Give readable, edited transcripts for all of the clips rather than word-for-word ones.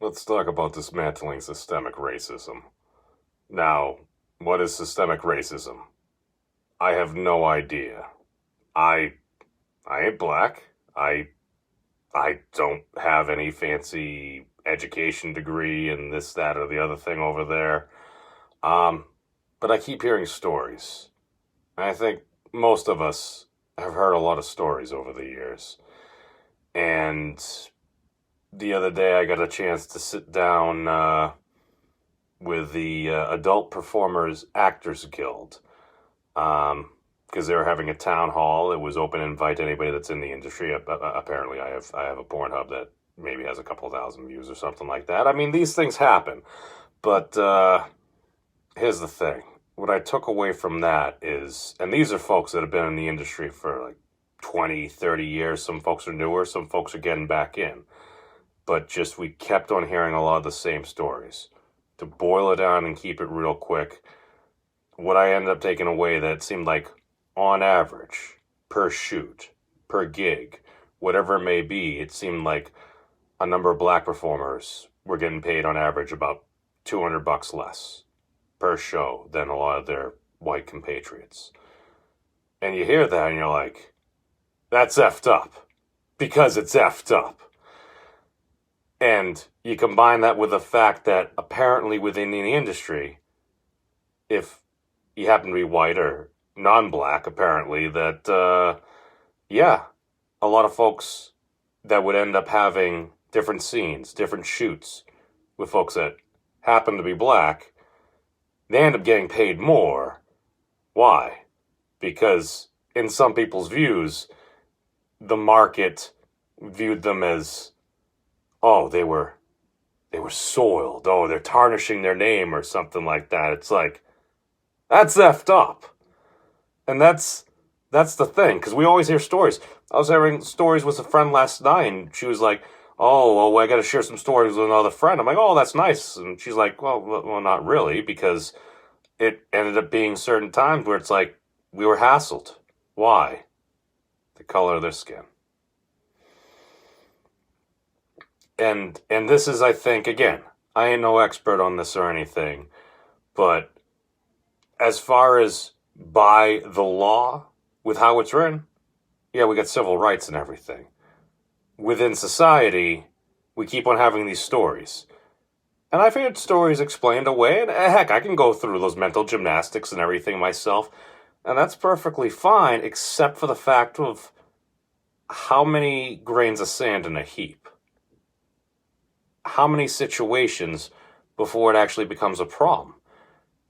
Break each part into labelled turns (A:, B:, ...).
A: Let's talk about dismantling systemic racism. Now, what is systemic racism? I have no idea. I I ain't black. I don't have any fancy education degree and this, that, or the other thing over there. Um, but I keep hearing stories. And I think most of us have heard a lot of stories over the years. And the other day I got a chance to sit down with the Adult Performers Actors Guild, because they were having a town hall. It was open to invite anybody that's in the industry. Apparently, I have a Pornhub that maybe has a couple thousand views or something like that. I mean, these things happen. But here's the thing. What I took away from that is, and these are folks that have been in the industry for like 20, 30 years. Some folks are newer. Some folks are getting back in. But just we kept on hearing a lot of the same stories. To boil it down and keep it real quick, what I ended up taking away that seemed like on average, per shoot, per gig, whatever it may be, it seemed like a number of black performers were getting paid on average about $200 less per show than a lot of their white compatriots. And you hear that and you're like, that's effed up. Because it's effed up. And you combine that with the fact that apparently within the industry, if you happen to be white or non-black, apparently, that, yeah, a lot of folks that would end up having different scenes, different shoots with folks that happen to be black, they end up getting paid more. Why? Because in some people's views, the market viewed them as, oh, they were soiled. Oh, they're tarnishing their name or something like that. It's like, that's effed up. And that's the thing, because we always hear stories. I was hearing stories with a friend last night, and she was like, oh, well, I got to share some stories with another friend. I'm like, oh, that's nice. And she's like, well, not really, because it ended up being certain times where it's like, we were hassled. Why? The color of their skin. And this is, I think, again, I ain't no expert on this or anything, but as far as by the law, with how it's written, yeah, we got civil rights and everything. Within society, we keep on having these stories. And I've heard stories explained away, and heck, I can go through those mental gymnastics and everything myself, and that's perfectly fine, except for the fact of how many grains of sand in a heap. How many situations before it actually becomes a problem?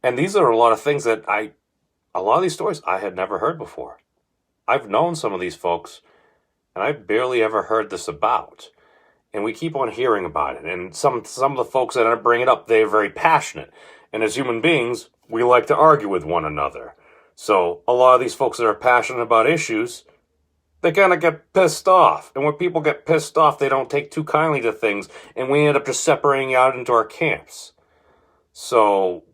A: And these are a lot of things that a lot of these stories I had never heard before. I've known some of these folks, and I barely ever heard this about. And we keep on hearing about it. And some of the folks that bring it up, they're very passionate. And as human beings, we like to argue with one another. So a lot of these folks that are passionate about issues, they kind of get pissed off. And when people get pissed off, they don't take too kindly to things. And we end up just separating out into our camps. So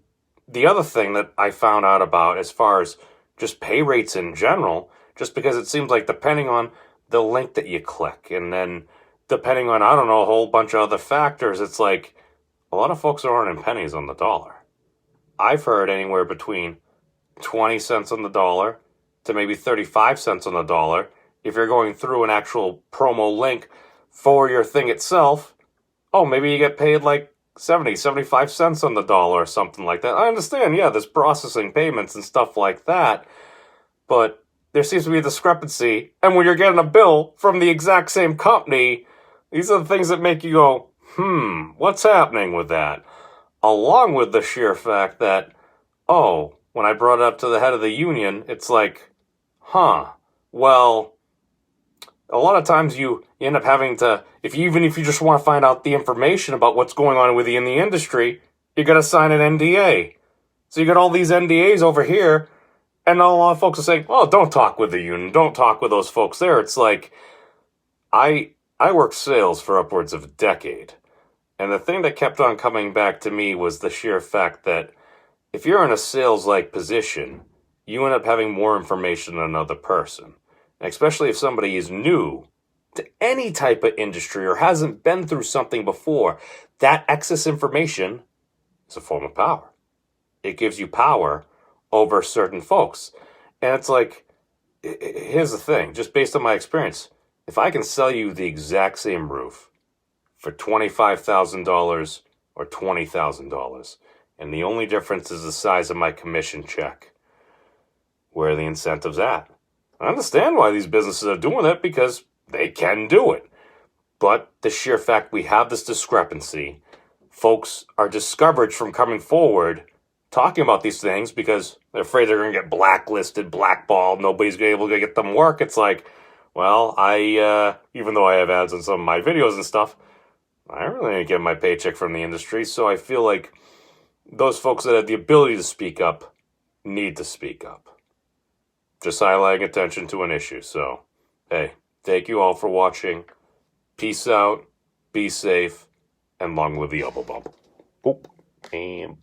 A: the other thing that I found out about as far as just pay rates in general, just because it seems like depending on the link that you click, and then depending on, I don't know, a whole bunch of other factors, it's like a lot of folks are earning pennies on the dollar. I've heard anywhere between 20 cents on the dollar to maybe 35 cents on the dollar. If you're going through an actual promo link for your thing itself, oh, maybe you get paid like 70, 75 cents on the dollar or something like that. I understand, yeah, there's processing payments and stuff like that, but there seems to be a discrepancy. And when you're getting a bill from the exact same company, these are the things that make you go, what's happening with that? Along with the sheer fact that, oh, when I brought it up to the head of the union, it's like, well, a lot of times you end up having to, even if you just want to find out the information about what's going on with you in the industry, you got to sign an NDA. So you got all these NDAs over here, and a lot of folks are saying, oh, don't talk with the union, don't talk with those folks there. It's like, I worked sales for upwards of a decade, and the thing that kept on coming back to me was the sheer fact that if you're in a sales-like position, you end up having more information than another person. Especially if somebody is new to any type of industry or hasn't been through something before, that excess information is a form of power. It gives you power over certain folks. And it's like, here's the thing, just based on my experience, if I can sell you the exact same roof for $25,000 or $20,000, and the only difference is the size of my commission check, where are the incentives at? I understand why these businesses are doing it, because they can do it. But the sheer fact we have this discrepancy, folks are discouraged from coming forward talking about these things because they're afraid they're going to get blacklisted, blackballed, nobody's going to be able to get them work. It's like, well, even though I have ads on some of my videos and stuff, I really didn't get my paycheck from the industry, so I feel like those folks that have the ability to speak up need to speak up. Just highlighting attention to an issue. So, hey, thank you all for watching. Peace out, be safe, and long live the Elbow Bump. Boop. And